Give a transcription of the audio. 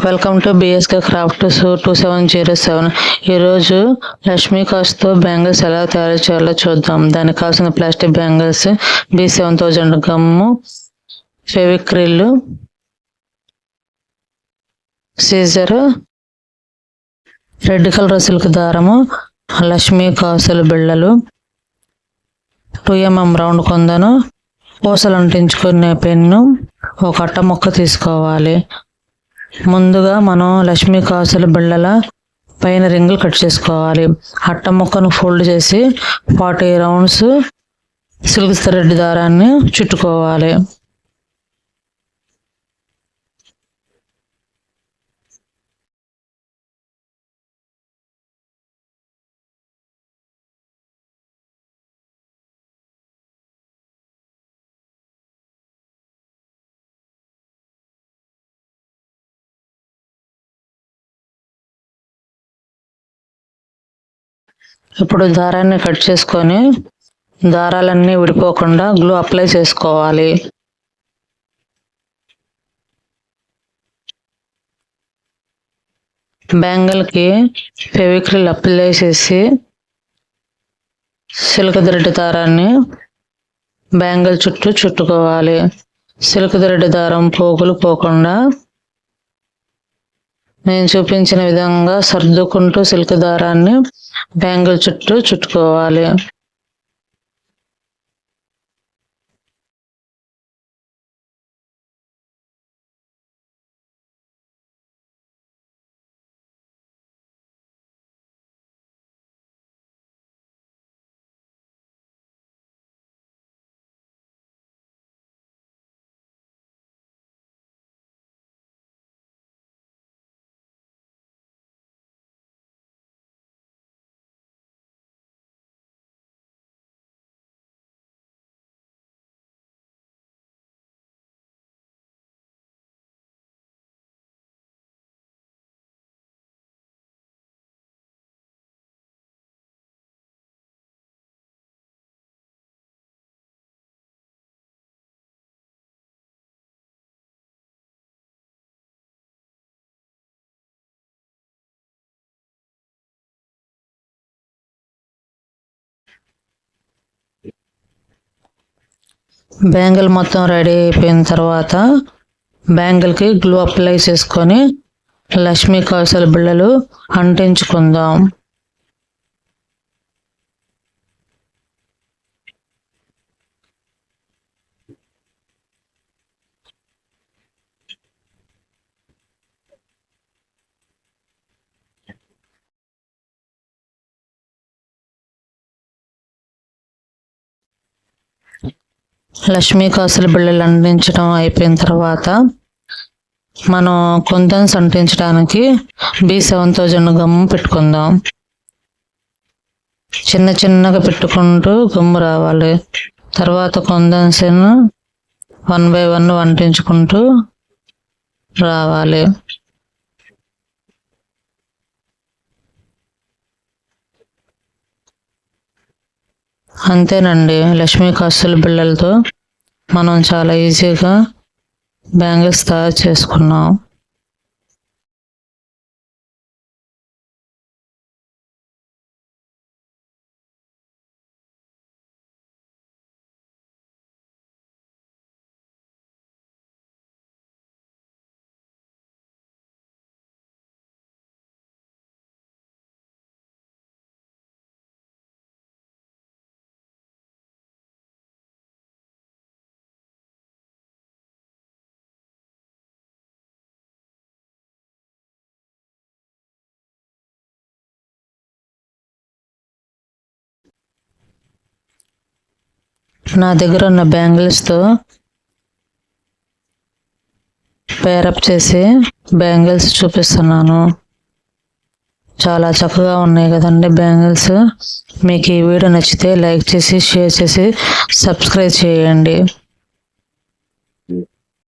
Welcome to BSK craft 2707. ఈరోజు Lakshmi కాసుతో bangles ఎలా తయారు చేయాలో చూద్దాం. దానికి కావాల్సిన plastic bangles, B7000 gum, Fevicryl, scissor, red colour silk దారము, లక్ష్మీ కాసుల బిళ్ళలు, 2mm రౌండ్ కొందను, పూసలు అంటించుకునే పెన్ను, ఒక అట్ట ముక్క తీసుకోవాలి. ముందుగా మనం లక్ష్మీ కాసుల బిళ్ళల పైన రింగులు కట్ చేసుకోవాలి. అట్ట ముక్కను ఫోల్డ్ చేసి 40 రౌండ్స్ సిల్క్ థ్రెడ్ దారాన్ని చుట్టుకోవాలి. ఇప్పుడు దారాన్ని కట్ చేసుకొని దారాలన్నీ విడిపోకుండా గ్లూ అప్లై చేసుకోవాలి. బ్యాంగిల్కి ఫెవిక్రిల్ అప్లై చేసి సిల్క్ థ్రెడ్ దారాన్ని బ్యాంగిల్ చుట్టూ చుట్టుకోవాలి. సిల్క్ థ్రెడ్ దారం పోగులు పోకుండా నేను చూపించిన విధంగా సర్దుకుంటూ సిల్క్ దారాన్ని బ్యాంగిల్ చుట్టూ చుట్టుకోవాలి. బ్యాంగిల్ మొత్తం రెడీ అయిపోయిన తర్వాత బ్యాంగిల్కి గ్లూ అప్లై చేసుకొని లక్ష్మీ కాసుల బిళ్ళలు అంటించుకుందాం. లక్ష్మీ కాసుల బిళ్ళలు అంటించడం అయిపోయిన తర్వాత మనం కుందన్స్ అంటించడానికి B7000 గమ్ము పెట్టుకుందాం. చిన్న చిన్నగా పెట్టుకుంటూ గమ్ము రావాలి. తర్వాత కుందన్స్ 1 by 1 అంటించుకుంటూ రావాలి. అంతేనండి, లక్ష్మీ కాసుల బిళ్ళలతో మనం చాలా ఈజీగా బ్యాంగిల్స్ తయారు చేసుకున్నాం. నా దగ్గర ఉన్న బ్యాంగిల్స్తో పేరప్ చేసి బ్యాంగిల్స్ చూపిస్తున్నాను. చాలా చక్కగా ఉన్నాయి కదండి బ్యాంగిల్స్. మీకు ఈ వీడియో నచ్చితే లైక్ చేసి, షేర్ చేసి, సబ్స్క్రైబ్ చేయండి.